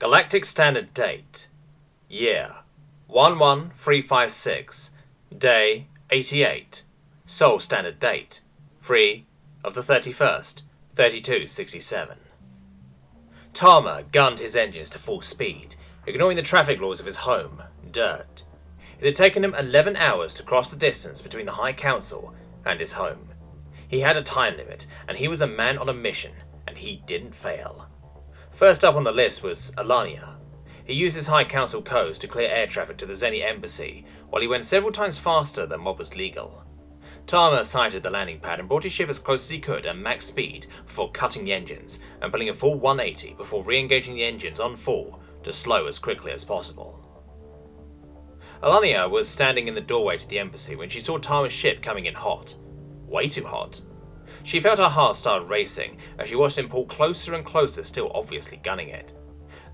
Galactic Standard Date. Year 11356. Day 88. Sol Standard Date 3 of the 31st, 3267. Tama gunned his engines to full speed, ignoring the traffic laws of his home, Dirt. It had taken him 11 hours to cross the distance between the High Council and his home. He had a time limit, and he was a man on a mission, and he didn't fail. First up on the list was Alania. He used his High Council codes to clear air traffic to the Zeni embassy, while he went several times faster than what was legal. Tama sighted the landing pad and brought his ship as close as he could at max speed before cutting the engines and pulling a full 180 before re-engaging the engines on full to slow as quickly as possible. Alania was standing in the doorway to the embassy when she saw Tama's ship coming in hot. Way too hot. She felt her heart start racing as she watched him pull closer and closer, still obviously gunning it.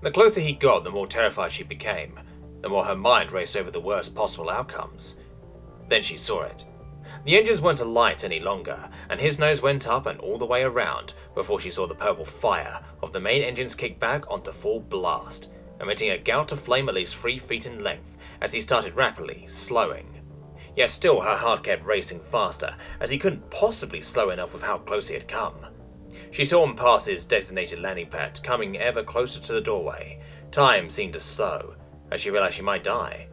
The closer he got, the more terrified she became, the more her mind raced over the worst possible outcomes. Then she saw it. The engines weren't alight any longer, and his nose went up and all the way around before she saw the purple fire of the main engines kick back onto full blast, emitting a gout of flame at least 3 feet in length as he started rapidly slowing. Yet still her heart kept racing faster, as he couldn't possibly slow enough with how close he had come. She saw him pass his designated landing pad, coming ever closer to the doorway. Time seemed to slow, as she realized she might die.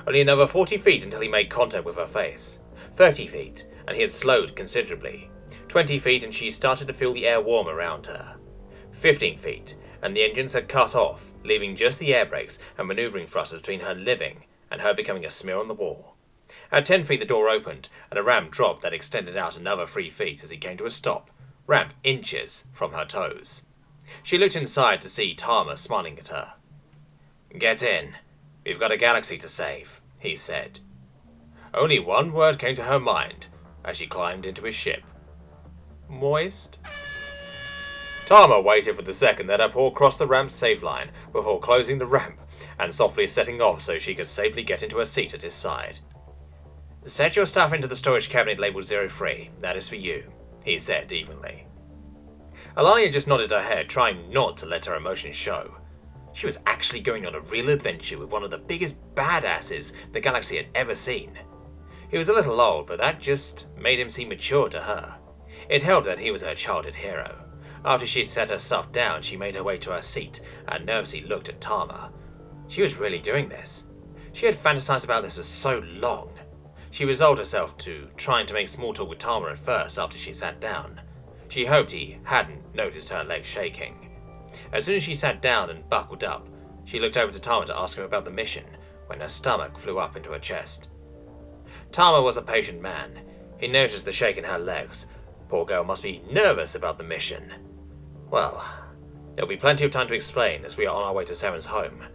Only another 40 feet until he made contact with her face. 30 feet, and he had slowed considerably. 20 feet, and she started to feel the air warm around her. 15 feet, and the engines had cut off, leaving just the air brakes and maneuvering thrusters between her living and her becoming a smear on the wall. At 10 feet the door opened, and a ramp dropped that extended out another 3 feet as he came to a stop, ramp inches from her toes. She looked inside to see Tama smiling at her. "Get in. We've got a galaxy to save," he said. Only one word came to her mind as she climbed into his ship. Moist? Tama waited for the second that her paw crossed the ramp's safe line before closing the ramp and softly setting off so she could safely get into her seat at his side. "Set your stuff into the storage cabinet labeled 03. That is for you," he said evenly. Alania just nodded her head, trying not to let her emotions show. She was actually going on a real adventure with one of the biggest badasses the galaxy had ever seen. He was a little old, but that just made him seem mature to her. It helped that he was her childhood hero. After she set her stuff down, she made her way to her seat and nervously looked at Tama. She was really doing this. She had fantasized about this for so long. She resolved herself to trying to make small talk with Tama at first after she sat down. She hoped he hadn't noticed her legs shaking. As soon as she sat down and buckled up, she looked over to Tama to ask him about the mission when her stomach flew up into her chest. Tama was a patient man. He noticed the shake in her legs. Poor girl must be nervous about the mission. Well, there'll be plenty of time to explain as we are on our way to Saren's home.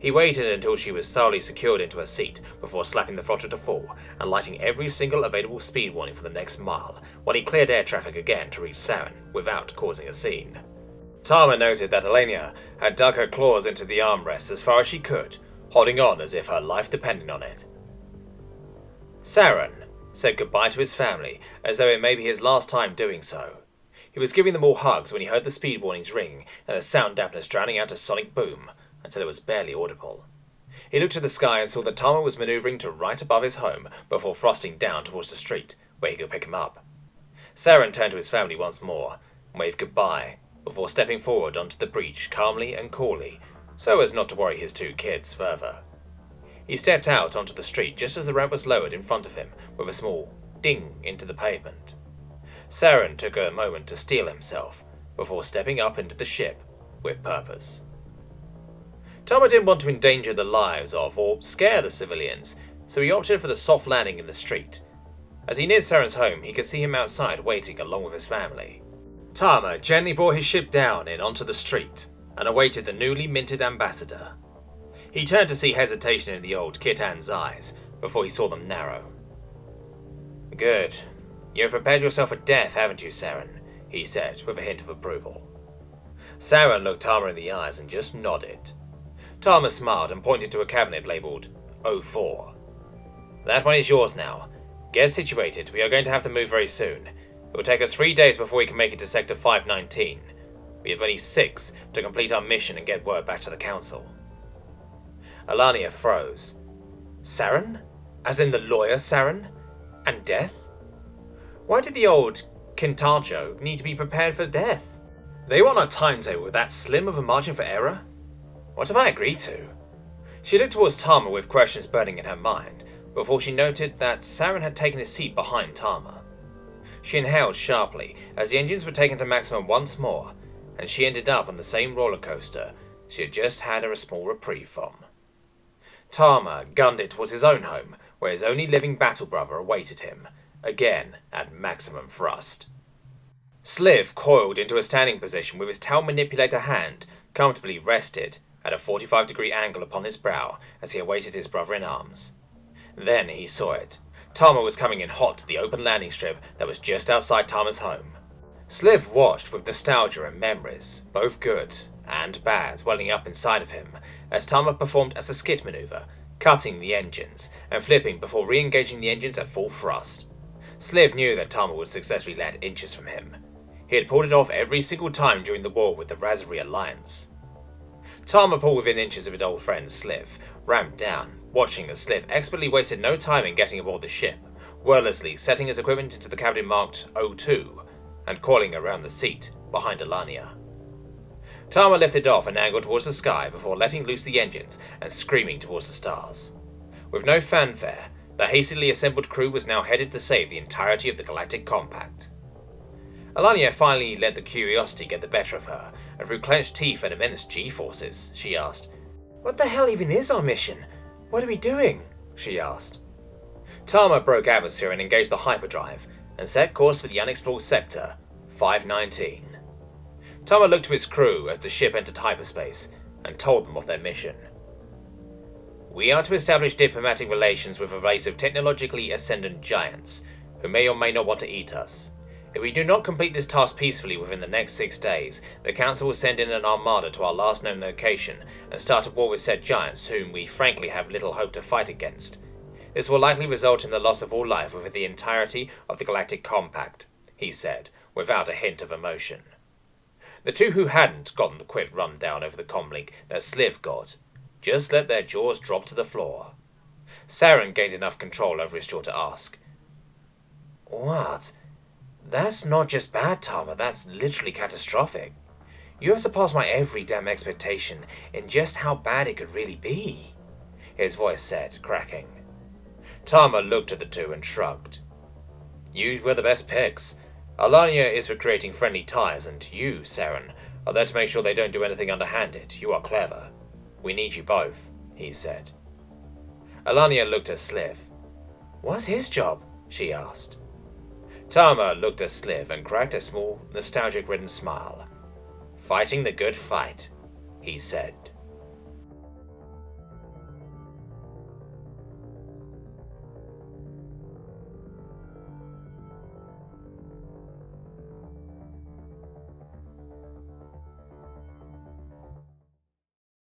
He waited until she was thoroughly secured into her seat before slapping the throttle to full and lighting every single available speed warning for the next mile while he cleared air traffic again to reach Saren without causing a scene. Tama noted that Alania had dug her claws into the armrests as far as she could, holding on as if her life depended on it. Saren said goodbye to his family as though it may be his last time doing so. He was giving them all hugs when he heard the speed warnings ring and the sound dampness drowning out a sonic boom until it was barely audible. He looked at the sky and saw that Tama was maneuvering to right above his home before thrusting down towards the street, where he could pick him up. Saren turned to his family once more and waved goodbye before stepping forward onto the breach calmly and coolly, so as not to worry his 2 kids further. He stepped out onto the street just as the ramp was lowered in front of him with a small ding into the pavement. Saren took a moment to steel himself before stepping up into the ship with purpose. Tama didn't want to endanger the lives of or scare the civilians, so he opted for the soft landing in the street. As he neared Saren's home, he could see him outside waiting along with his family. Tama gently brought his ship down and onto the street and awaited the newly minted ambassador. He turned to see hesitation in the old Kitan's eyes before he saw them narrow. "Good. You have prepared yourself for death, haven't you, Saren?" he said with a hint of approval. Saren looked Tama in the eyes and just nodded. Tama smiled and pointed to a cabinet labelled 04. "That one is yours now. Get situated. We are going to have to move very soon. It will take us 3 days before we can make it to Sector 519. We have only 6 to complete our mission and get word back to the council. Alania froze. Saren? As in the lawyer Saren? And death? Why did the old Kintarjo need to be prepared for death? They were on a timetable with that slim of a margin for error? What have I agreed to? She looked towards Tama with questions burning in her mind, before she noted that Saren had taken his seat behind Tama. She inhaled sharply as the engines were taken to maximum once more, and she ended up on the same roller coaster she had just had a small reprieve from. Tama gunned it towards his own home, where his only living battle brother awaited him, again at maximum thrust. Sliv coiled into a standing position with his towel manipulator hand comfortably rested at a 45-degree angle upon his brow as he awaited his brother in arms. Then he saw it. Tama was coming in hot to the open landing strip that was just outside Tama's home. Sliv watched with nostalgia and memories, both good and bad, welling up inside of him, as Tama performed as a skid maneuver, cutting the engines and flipping before re-engaging the engines at full thrust. Sliv knew that Tama would successfully land inches from him. He had pulled it off every single time during the war with the Razari Alliance. Tama pulled within inches of his old friend Sliv, ramped down, watching as Sliv expertly wasted no time in getting aboard the ship, wordlessly setting his equipment into the cabin marked O2, and coiling around the seat behind Alania. Tama lifted off and angled towards the sky before letting loose the engines and screaming towards the stars. With no fanfare, the hastily assembled crew was now headed to save the entirety of the Galactic Compact. Alania finally let the curiosity get the better of her, and through clenched teeth and immense G-forces, she asked, "What the hell even is our mission? What are we doing?" she asked. Tama broke atmosphere and engaged the hyperdrive, and set course for the unexplored sector, 519. Tama looked to his crew as the ship entered hyperspace, and told them of their mission. "We are to establish diplomatic relations with a race of technologically ascendant giants, who may or may not want to eat us. If we do not complete this task peacefully within the next 6 days, the Council will send in an armada to our last known location and start a war with said giants whom we frankly have little hope to fight against. This will likely result in the loss of all life within the entirety of the Galactic Compact," he said, without a hint of emotion. The two who hadn't gotten the quick rundown over the comlink that Sliv got just let their jaws drop to the floor. Saren gained enough control over his jaw to ask, "What? That's not just bad, Tama, that's literally catastrophic. You have surpassed my every damn expectation in just how bad it could really be," his voice said, cracking. Tama looked at the two and shrugged. "You were the best picks. Alania is for creating friendly ties, and you, Saren, are there to make sure they don't do anything underhanded. You are clever. We need you both," he said. Alania looked at Sliv. "What's his job?" she asked. Tama looked at Sliv and cracked a small, nostalgic-ridden smile. "Fighting the good fight," he said.